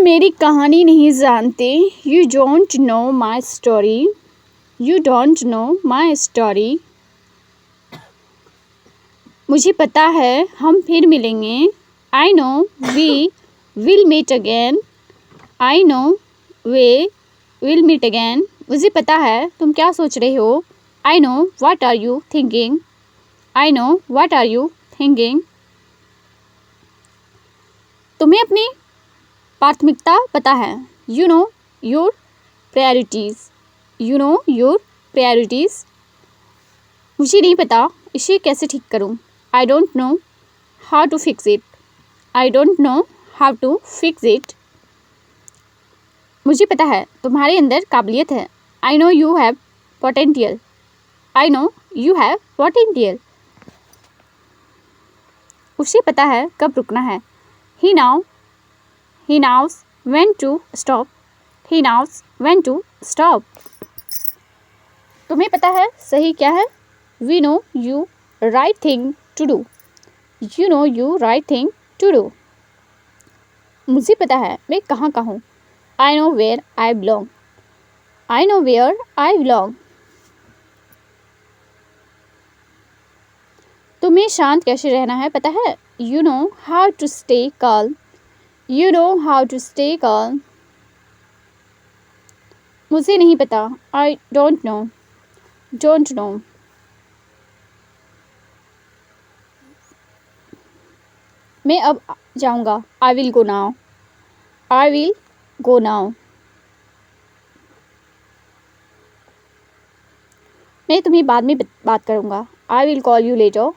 मेरी कहानी नहीं जानते। You don't know my story. You don't know my story. मुझे पता है हम फिर मिलेंगे। I know we will meet again. I know we will meet again. मुझे पता है तुम क्या सोच रहे हो। I know what are you thinking. I know what are you thinking. तुम्हें अपनी प्राथमिकता पता है। You know your priorities. You know your priorities. मुझे नहीं पता इसे कैसे ठीक करूं। I don't know how to fix it. I don't know how to fix it. मुझे पता है तुम्हारे अंदर काबिलियत है। I know you have potential. I know you have potential. उसे पता है कब रुकना है। ही knows when to stop. He knows when to stop. तुम्हें पता है सही क्या है। We know you right thing to do. You know you right thing to do. मुझे पता है मैं कहाँ का हूँ। I know where I belong. I know where I belong. तुम्हें शांत कैसे रहना है पता है। You know how to stay calm. You know how to stay calm. मुझे नहीं पता। I don't know. Don't know. मैं अब जाऊंगा। I will go now. I will go now. मैं तुम्हें बाद में बात करूंगा। I will call you later.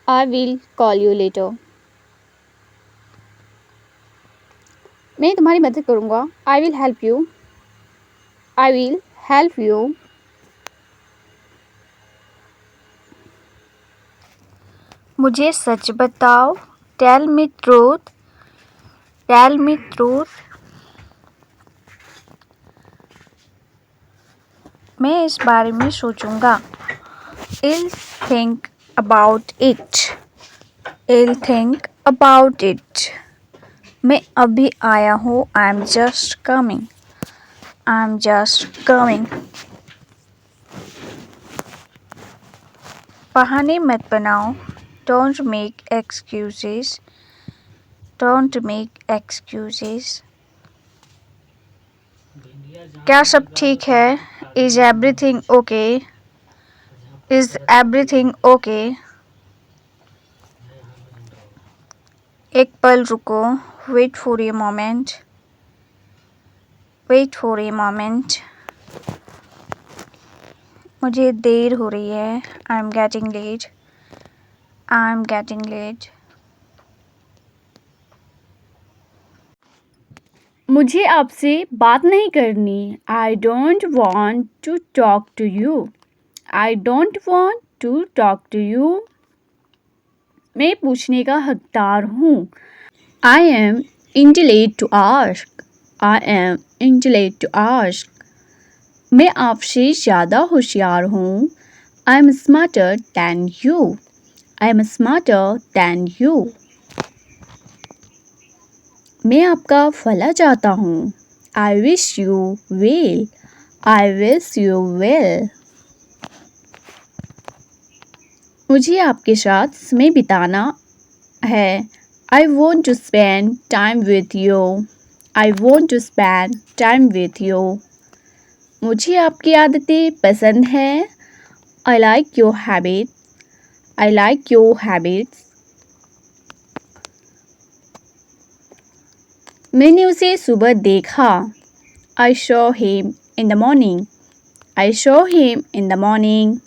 I will call you later. मैं तुम्हारी मदद करूंगा। I will help you. I will help you. मुझे सच बताओ। Tell me truth. Tell me truth. मैं इस बारे में सोचूंगा। I'll think about it. I'll think about it. मैं अभी आया हूँ। I'm just coming. I'm just coming. बहाने मत बनाओ। Don't make excuses. Don't make excuses. क्या सब ठीक है? Is everything okay? Is everything okay? एक पल रुको। Wait for a moment. Wait for a moment. मुझे देर हो रही है। I'm getting late. I'm getting late. मुझे आपसे बात नहीं करनी। I don't want to talk to you. I don't want to talk to you. मैं पूछने का हकदार हूँ। I am entitled to ask. I am entitled to ask. मैं आपसे ज़्यादा होशियार हूँ। I am smarter than you. I am smarter than you. मैं आपका भला चाहता हूँ। I wish you well. I wish you well. मुझे आपके साथ समय बिताना है। I want to spend time with you. I want to spend time with you. मुझे आपकी आदतें पसंद हैं। I like your habits. I like your habits. मैंने उसे सुबह देखा। I saw him in the morning. I saw him in the morning.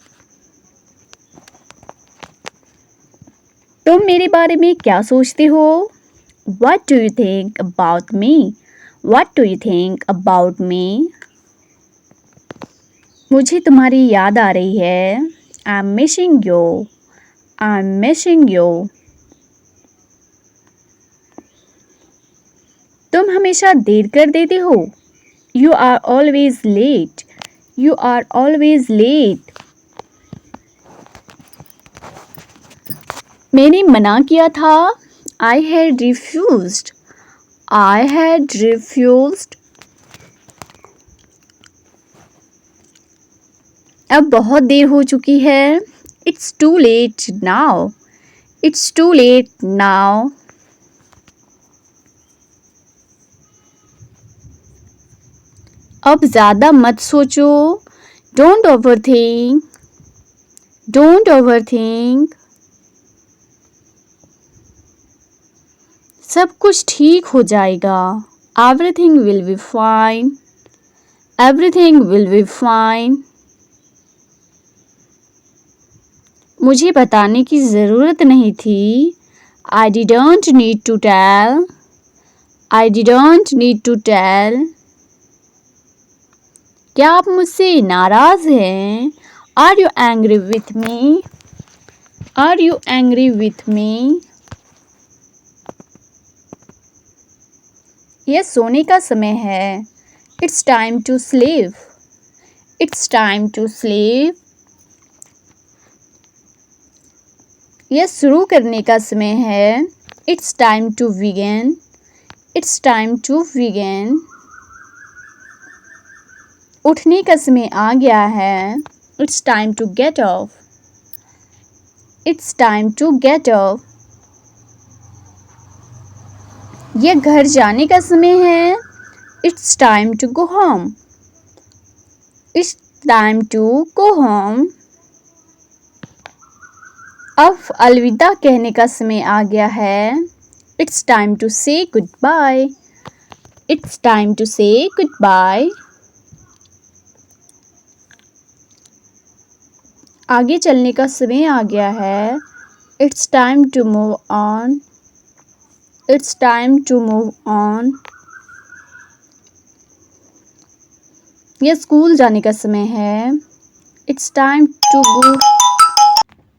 तुम मेरे बारे में क्या सोचते हो? What do you think about me? What do you think about me? मुझे तुम्हारी याद आ रही है। I'm missing you. I'm missing you. तुम हमेशा देर कर देते हो। You are always late. You are always late. मैंने मना किया था। I had refused. I had refused. अब बहुत देर हो चुकी है. It's too late now. It's too late now. अब ज़्यादा मत सोचो. Don't overthink. Don't overthink. सब कुछ ठीक हो जाएगा. Everything will be fine. Everything will be fine. मुझे बताने की ज़रूरत नहीं थी. I didn't need to tell. I didn't need to tell. क्या आप मुझसे नाराज़ हैं? Are you angry with me? Are you angry with me? यह सोने का समय है. It's time to sleep. It's time to sleep. यह शुरू करने का समय है. It's time to begin. It's time to begin. उठने का समय आ गया है. It's time to get up. It's time to get up. यह घर जाने का समय है. It's time to go home. It's time to go home. अब अलविदा कहने का समय आ गया है. It's time to say goodbye. It's time to say goodbye. आगे चलने का समय आ गया है. It's time to move on. It's time to move on. यह स्कूल जाने का समय है. It's time to go.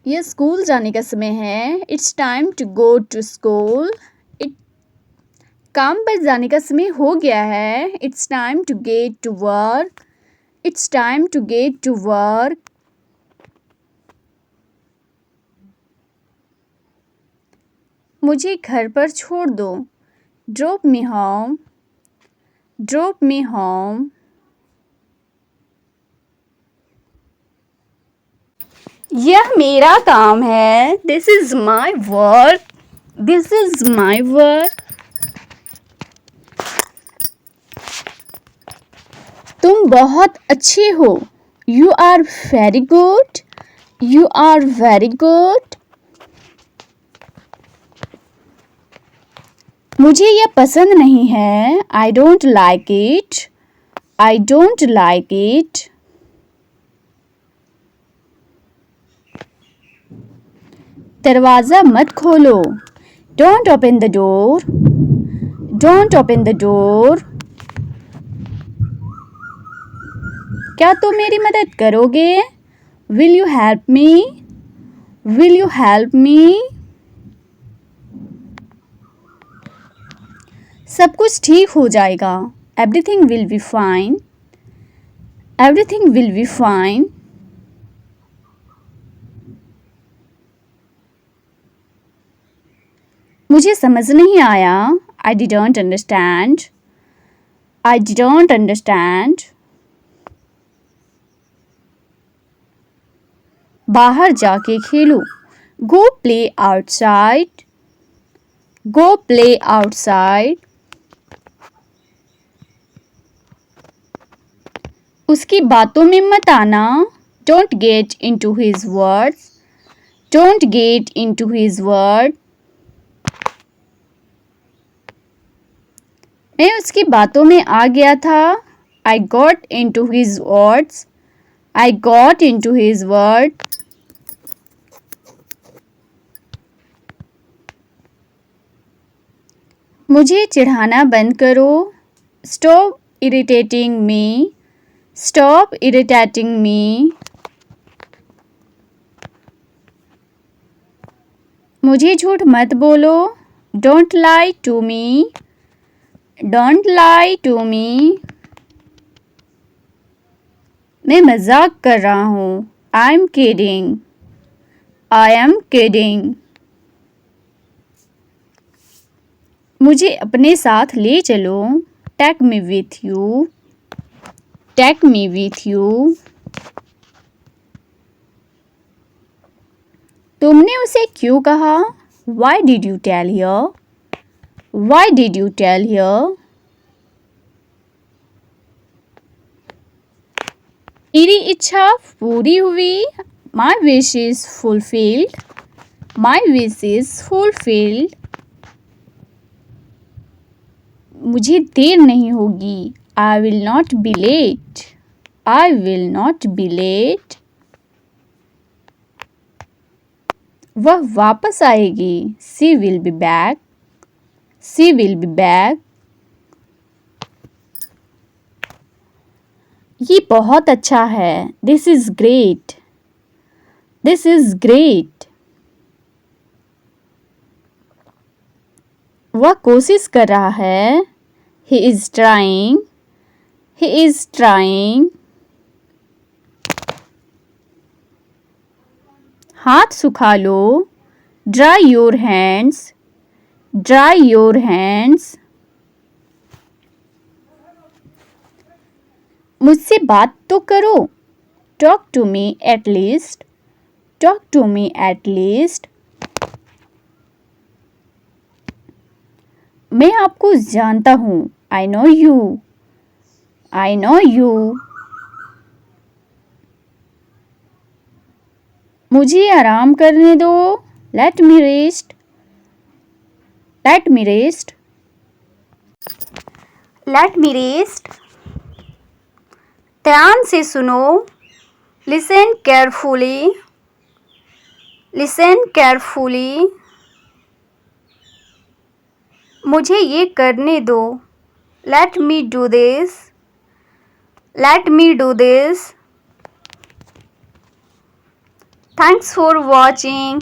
यह स्कूल जाने का समय है. It's time to go to school. काम पर जाने का समय हो गया है. It's time to get to work. It's time to get to work. मुझे घर पर छोड़ दो. Drop me home. Drop me home. यह मेरा काम है. This is my work. This is my work. तुम बहुत अच्छे हो. You are very good. You are very good. मुझे यह पसंद नहीं है. I don't like it. I don't like it. दरवाज़ा मत खोलो. Don't open the door. Don't open the door. क्या तुम मेरी मदद करोगे? Will you help me? Will you help me? सब कुछ ठीक हो जाएगा. Everything will be fine. Everything will be fine. मुझे समझ नहीं आया. I didn't understand. I didn't understand. बाहर जाके खेलो. Go play outside. Go play outside. उसकी बातों में मत आना. Don't get into his words. Don't get into his words. मैं उसकी बातों में आ गया था. I got into his words. I got into his words. मुझे चिढ़ाना बंद करो. Stop irritating me. Stop irritating me. मुझे झूठ मत बोलो. Don't lie to me. Don't lie to me. मैं मजाक कर रहा हूँ. I'm kidding. I am kidding. मुझे अपने साथ ले चलो। Take me with you. Take me with you. तुमने उसे क्यों कहा? Why did you tell her? Why did you tell her? मेरी इच्छा पूरी हुई। My wish is fulfilled. My wish is fulfilled. मुझे देर नहीं होगी। I will not be late. I will not be late. वह वापस आएगी। She will be back. She will be back. ये बहुत अच्छा है। This is great. This is great. वह कोशिश कर रहा है। He is trying. He is trying. हाथ सुखा लो। Dry your hands. Dry your hands. मुझसे बात तो करो। Talk to me at least. Talk to me at least. मैं आपको जानता हूँ। I know you. I know you. मुझे आराम करने दो। Let me rest. Let me rest. Let me rest. ध्यान से सुनो। Listen carefully. Listen carefully. मुझे ये करने दो। Let me do this. Let me do this. Thanks for watching.